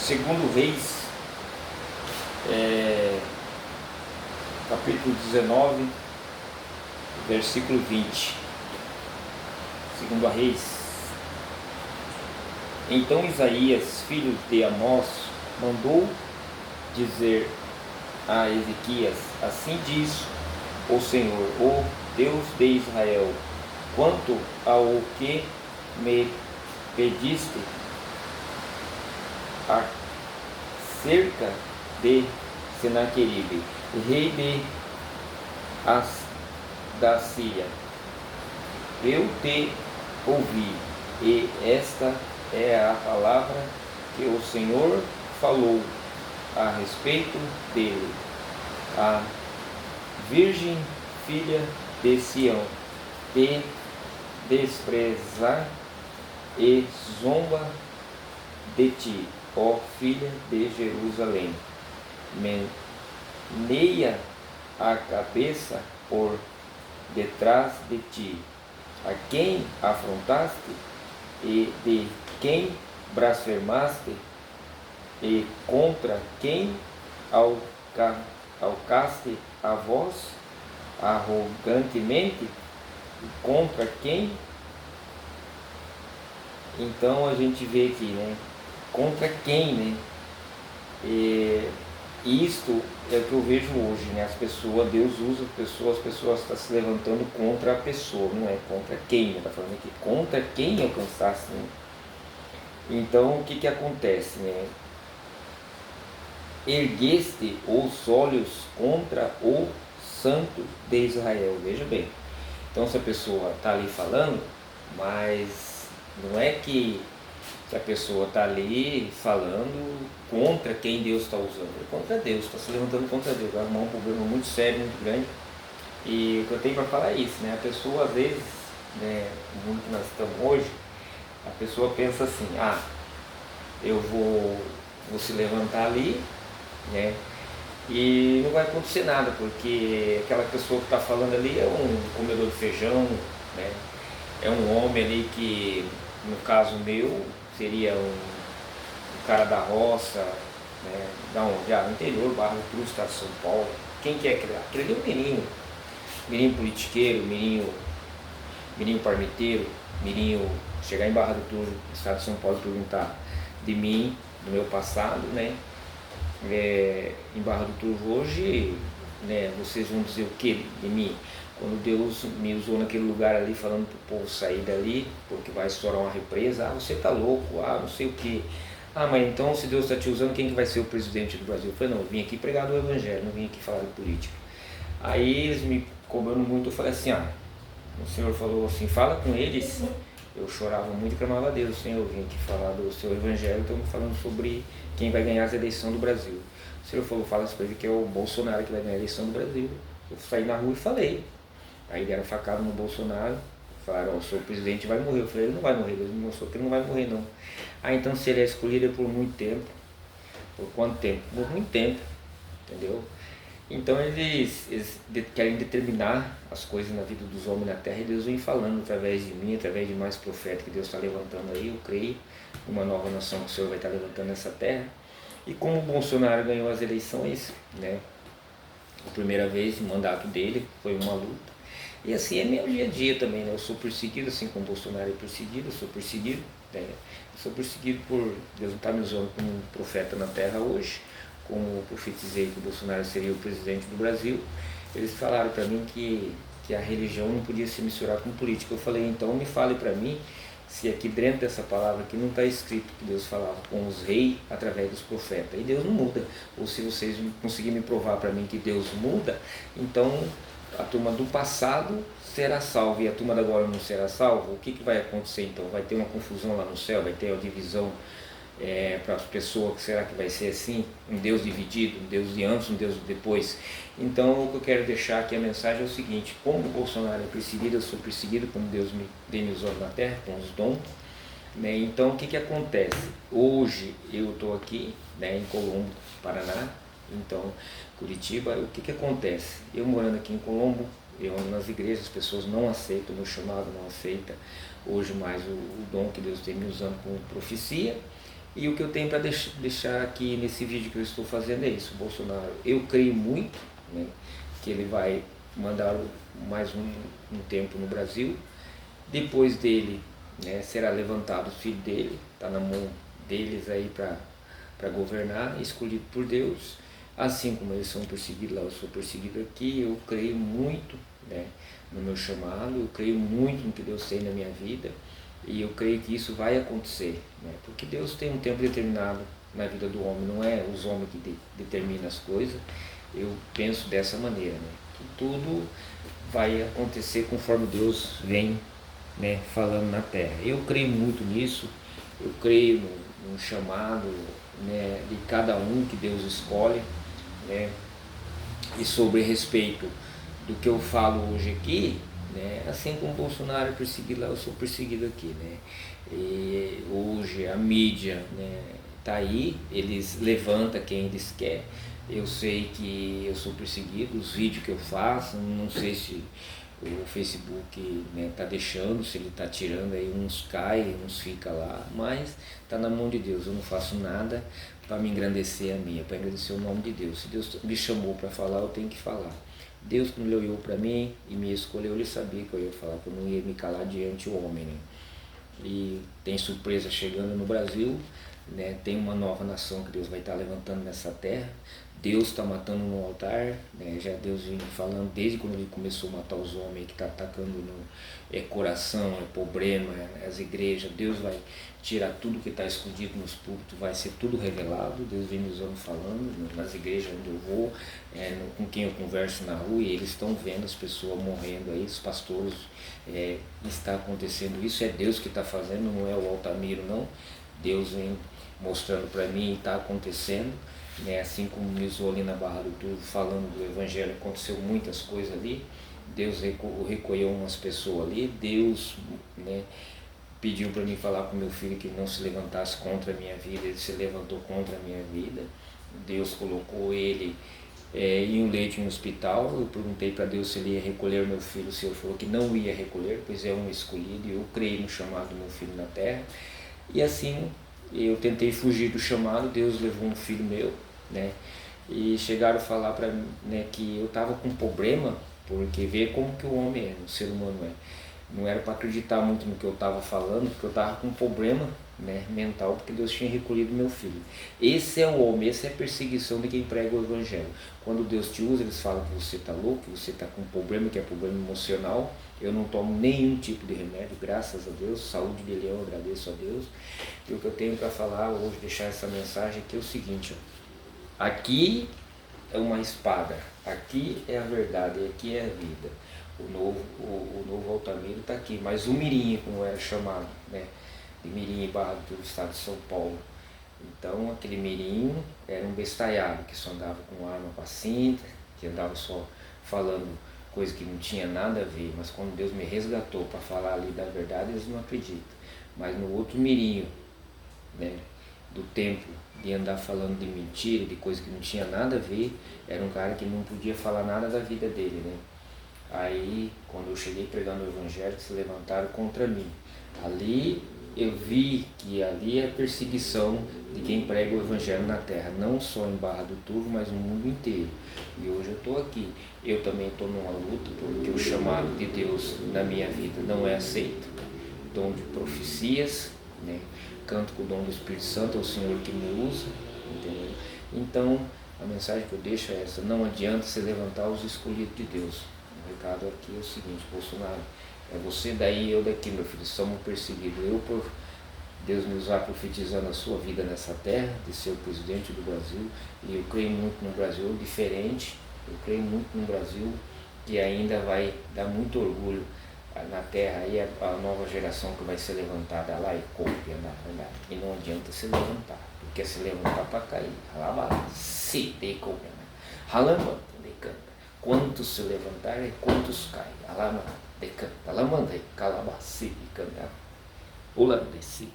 Segundo Reis, capítulo 19, versículo 20. Segundo a Reis. Então Isaías, filho de Amós, mandou dizer a Ezequias: assim diz o Senhor, o Deus de Israel, quanto ao que me pediste acerca de Senaqueribe, rei da Síria, eu te ouvi, e esta é a palavra que o Senhor falou a respeito dele. A virgem filha de Sião te despreza e zomba de ti, ó filha de Jerusalém. Meneia a cabeça por detrás de ti, a quem afrontaste e de quem blasfemaste, e contra quem alcaste a voz arrogantemente, e contra quem. Então a gente vê aqui, né? Contra quem, né? E isto é o que eu vejo hoje, né? As pessoas, Deus usa as pessoas estão se levantando contra a pessoa, não é contra quem, está falando aqui, contra quem alcançasse, né? Então o que acontece, né? Ergueste os olhos contra o Santo de Israel. Veja bem, então se a pessoa está ali falando, mas não é que a pessoa está ali falando contra quem Deus está usando, é contra Deus, está se levantando contra Deus, vai arrumar um problema muito sério, muito grande. E o que eu tenho para falar é isso, né? A pessoa às vezes, né, no mundo que nós estamos hoje, a pessoa pensa assim: eu vou se levantar ali, né, e não vai acontecer nada, porque aquela pessoa que está falando ali é um comedor de feijão, né, é um homem ali que, no caso meu, seria um cara da roça, né, no interior, Barra do Cruz, estado de São Paulo. Quem que é aquele? Aquele ali é um mirinho politiqueiro, mirinho parmiteiro, mirinho. Chegar em Barra do Cruz, estado de São Paulo, perguntar de mim, do meu passado, né, em Barra do Cruz hoje, né, vocês vão dizer o que de mim? Quando Deus me usou naquele lugar ali, falando para o povo sair dali, porque vai estourar uma represa, você está louco, não sei o que. Mas então, se Deus está te usando, quem que vai ser o presidente do Brasil? Eu falei: não, eu vim aqui pregar do Evangelho, não vim aqui falar de política. Aí eles me cobrando muito, eu falei assim: o Senhor falou assim, fala com eles. Eu chorava muito e clamava a Deus: Senhor, eu vim aqui falar do seu Evangelho, estamos falando sobre quem vai ganhar as eleições do Brasil. O Senhor falou: fala para ele que é o Bolsonaro que vai ganhar a eleição do Brasil. Eu saí na rua e falei. Aí deram facada no Bolsonaro, falaram: o seu presidente vai morrer. Eu falei: ele não vai morrer, Deus me mostrou que ele não vai morrer não. Então se ele é escolhido é por muito tempo. Por quanto tempo? Por muito tempo, entendeu? Então eles querem determinar as coisas na vida dos homens na terra, e Deus vem falando através de mim, através de mais profetas que Deus está levantando aí. Eu creio uma nova nação que o Senhor vai estar levantando nessa terra. E como o Bolsonaro ganhou as eleições, né, a primeira vez, o mandato dele foi uma luta. E assim é meu dia a dia também, né? Eu sou perseguido, assim como o Bolsonaro é perseguido, eu sou perseguido, né? Eu sou perseguido por Deus não estar me usando como um profeta na terra hoje, como eu profetizei que o Bolsonaro seria o presidente do Brasil. Eles falaram para mim que a religião não podia se misturar com política. Eu falei: então me fale para mim se aqui dentro dessa palavra aqui não está escrito que Deus falava com os reis através dos profetas. E Deus não muda. Ou se vocês conseguirem me provar para mim que Deus muda, então a turma do passado será salva e a turma da agora não será salva. O que vai acontecer então? Vai ter uma confusão lá no céu? Vai ter uma divisão para as pessoas? Será que vai ser assim? Um Deus dividido, um Deus de antes, um Deus de depois? Então o que eu quero deixar aqui, a mensagem é o seguinte: como o Bolsonaro é perseguido, eu sou perseguido, como Deus me usou na terra com os dons, né? Então o que acontece? Hoje eu estou aqui, né, em Colombo, Paraná. Então Curitiba, o que acontece? Eu morando aqui em Colombo, eu ando nas igrejas, as pessoas não aceitam o meu chamado, não aceitam hoje mais o dom que Deus tem me usando como profecia. E o que eu tenho para deixar aqui nesse vídeo que eu estou fazendo é isso. Bolsonaro, eu creio muito, né, que ele vai mandar mais um tempo no Brasil. Depois dele, né, será levantado o filho dele, está na mão deles aí para governar, escolhido por Deus. Assim como eles são perseguidos lá, eu sou perseguido aqui. Eu creio muito, né, no meu chamado, eu creio muito no que Deus tem na minha vida. E eu creio que isso vai acontecer, né? Porque Deus tem um tempo determinado na vida do homem, não é os homens que determinam as coisas. Eu penso dessa maneira, né? Que tudo vai acontecer conforme Deus vem, né, falando na terra. Eu creio muito nisso, eu creio no chamado, né, de cada um que Deus escolhe, né? E sobre respeito do que eu falo hoje aqui, né, assim como Bolsonaro é perseguido lá, eu sou perseguido aqui, né? E hoje a mídia, né, tá aí, eles levantam quem eles querem. Eu sei que eu sou perseguido, os vídeos que eu faço, não sei se o Facebook, né, tá deixando, se ele tá tirando, aí uns caem, uns fica lá, mas tá na mão de Deus. Eu não faço nada para me engrandecer a mim, é para engrandecer o nome de Deus. Se Deus me chamou para falar, eu tenho que falar. Deus, quando ele olhou para mim e me escolheu, ele sabia que eu ia falar, que eu não ia me calar diante do homem, né? E tem surpresa chegando no Brasil, né? Tem uma nova nação que Deus vai estar levantando nessa terra. Deus está matando no altar, né? Já Deus vem falando desde quando ele começou a matar os homens, que está atacando coração, é problema, as igrejas. Deus vai tirar tudo que está escondido nos púlpitos, vai ser tudo revelado. Deus vem nos anos falando, nas igrejas onde eu vou, com quem eu converso na rua, e eles estão vendo as pessoas morrendo aí, os pastores, está acontecendo isso. É Deus que está fazendo, não é o Altamiro não. Deus vem mostrando para mim e está acontecendo, né? Assim como me usou ali na Barra do Turvo falando do Evangelho, aconteceu muitas coisas ali. Deus recolheu umas pessoas ali. Deus, né, pediu para mim falar com meu filho que não se levantasse contra a minha vida. Ele se levantou contra a minha vida. Deus colocou ele em um leito em um hospital. Eu perguntei para Deus se ele ia recolher meu filho. O Senhor falou que não ia recolher, pois é um escolhido, e eu creio no chamado do meu filho na terra. E assim eu tentei fugir do chamado. Deus levou um filho meu, né? E chegaram a falar para mim, né, que eu estava com problema, porque vê como que o homem é, o ser humano é. Não era para acreditar muito no que eu estava falando, porque eu estava com um problema, né, mental, porque Deus tinha recolhido meu filho. Esse é o homem, essa é a perseguição de quem prega o Evangelho. Quando Deus te usa, eles falam que você está louco, que você está com um problema, que é problema emocional. Eu não tomo nenhum tipo de remédio, graças a Deus, saúde de leão, eu agradeço a Deus. E o que eu tenho para falar hoje, deixar essa mensagem aqui é o seguinte, ó. Aqui é uma espada, aqui é a verdade, aqui é a vida. O novo Altamiro está aqui, mas o Mirim, como era chamado, né, de Mirim Barra do estado de São Paulo. Então aquele Mirim era um bestalhado que só andava com arma para cinta, que andava só falando coisa que não tinha nada a ver. Mas quando Deus me resgatou para falar ali da verdade, eles não acreditam. Mas no outro Mirim, né, do tempo de andar falando de mentira, de coisa que não tinha nada a ver, era um cara que não podia falar nada da vida dele, né? Aí, quando eu cheguei pregando o Evangelho, se levantaram contra mim. Ali eu vi que ali é perseguição de quem prega o Evangelho na terra, não só em Barra do Turvo, mas no mundo inteiro. E hoje eu estou aqui. Eu também estou numa luta, porque o chamado de Deus na minha vida não é aceito. Dom de profecias, né? Canto com o dom do Espírito Santo, é o Senhor que me usa, entendeu? Então, a mensagem que eu deixo é essa: não adianta se levantar os escolhidos de Deus. O recado aqui é o seguinte: Bolsonaro, é você daí, eu daqui, meu filho, somos perseguidos. Eu, por Deus me usar profetizando a sua vida nessa terra, de ser o presidente do Brasil, e eu creio muito no Brasil diferente, eu creio muito no Brasil que ainda vai dar muito orgulho na terra. Aí a nova geração que vai ser levantada lá e copia na verdade. E não adianta se levantar, porque se levantar para cair. Se decopia, halama decanta. Quantos se levantarem, quantos caem. Halama decanta. Lamandei, calabasi decanta. Ulandesi.